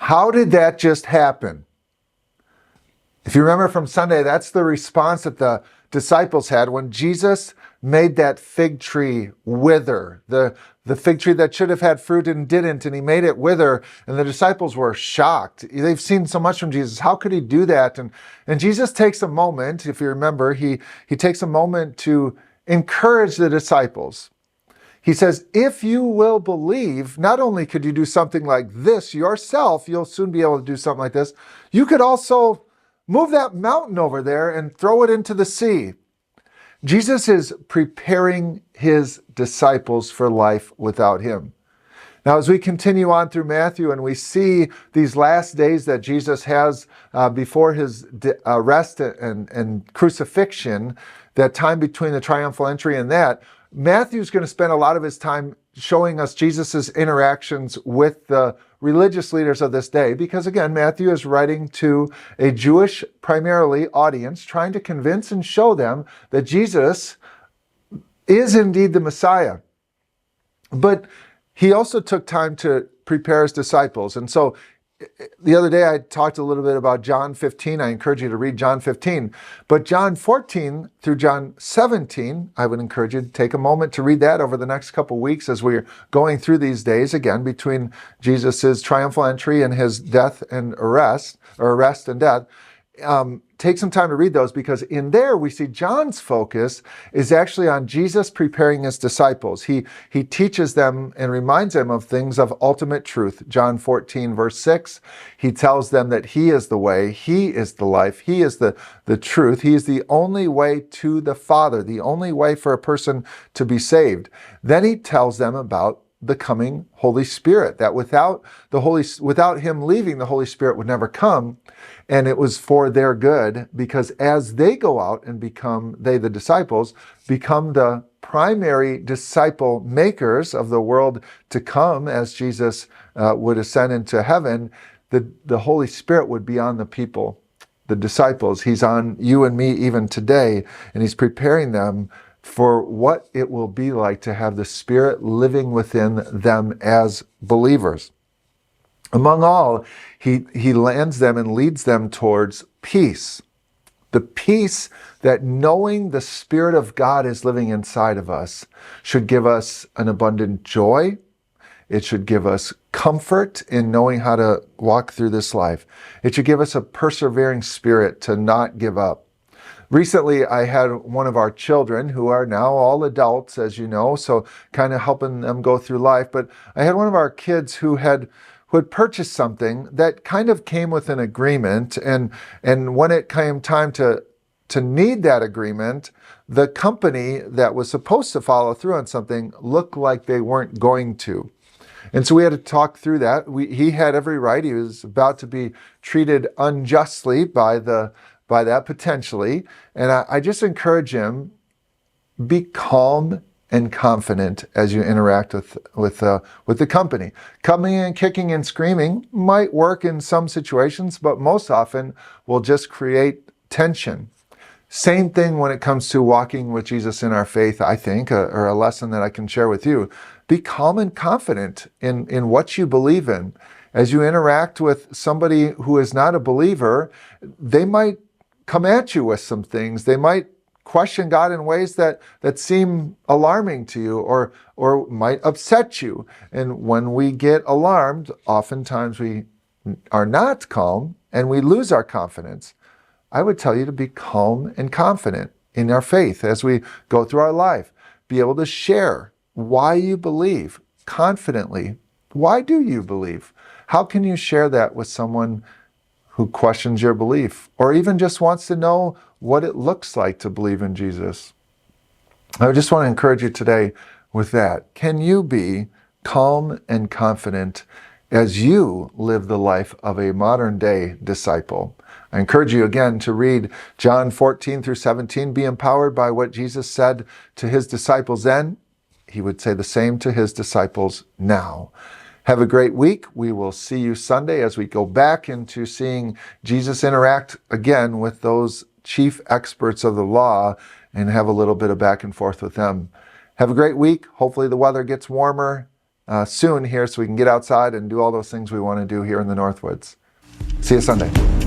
How did that just happen? If you remember from Sunday, that's the response that the disciples had when Jesus made that fig tree wither. The fig tree that should have had fruit and didn't, and he made it wither, and the disciples were shocked. They've seen so much from Jesus. How could he do that? And Jesus takes a moment, if you remember, he takes a moment to encourage the disciples. He says, if you will believe, not only could you do something like this yourself, you'll soon be able to do something like this, you could also move that mountain over there and throw it into the sea. Jesus is preparing his disciples for life without him. Now, as we continue on through Matthew and we see these last days that Jesus has before his arrest and crucifixion, that time between the triumphal entry and that, Matthew's going to spend a lot of his time showing us Jesus's interactions with the religious leaders of this day, because again, Matthew is writing to a Jewish primarily audience, trying to convince and show them that Jesus is indeed the Messiah. But he also took time to prepare his disciples. And so the other day I talked a little bit about John 15. I encourage you to read John 15. But John 14 through John 17, I would encourage you to take a moment to read that over the next couple weeks as we're going through these days, again, between Jesus' triumphal entry and his death and arrest and death. Take some time to read those, because in there we see John's focus is actually on Jesus preparing his disciples. He teaches them and reminds them of things of ultimate truth. John 14 verse 6, he tells them that he is the way, he is the life, he is the truth, he is the only way to the Father, the only way for a person to be saved. Then he tells them about the coming Holy Spirit, that without him leaving, the Holy Spirit would never come. And it was for their good, because as they go out and the disciples, become the primary disciple makers of the world to come, as Jesus would ascend into heaven, the Holy Spirit would be on the people, the disciples. He's on you and me even today, and he's preparing them for what it will be like to have the Spirit living within them as believers. Among all, he lands them and leads them towards peace. The peace that knowing the Spirit of God is living inside of us should give us an abundant joy. It should give us comfort in knowing how to walk through this life. It should give us a persevering spirit to not give up. Recently, I had one of our children, who are now all adults, as you know, so kind of helping them go through life. But I had one of our kids who had purchased something that kind of came with an agreement. And when it came time to need that agreement, the company that was supposed to follow through on something looked like they weren't going to. And so we had to talk through that. He had every right. He was about to be treated unjustly by that potentially. And I just encourage him, be calm and confident as you interact with the company. Coming and kicking and screaming might work in some situations, but most often will just create tension. Same thing when it comes to walking with Jesus in our faith, I think, or a lesson that I can share with you. Be calm and confident in what you believe in. As you interact with somebody who is not a believer, they might come at you with some things. They might question God in ways that seem alarming to you or might upset you. And when we get alarmed, oftentimes we are not calm and we lose our confidence. I would tell you to be calm and confident in our faith as we go through our life. Be able to share why you believe confidently. Why do you believe? How can you share that with someone who questions your belief, or even just wants to know what it looks like to believe in Jesus? I just want to encourage you today with that. Can you be calm and confident as you live the life of a modern day disciple? I encourage you again to read John 14 through 17. Be empowered by what Jesus said to his disciples then. He would say the same to his disciples now. Have a great week. We will see you Sunday as we go back into seeing Jesus interact again with those chief experts of the law and have a little bit of back and forth with them. Have a great week. Hopefully the weather gets warmer soon here so we can get outside and do all those things we want to do here in the Northwoods. See you Sunday.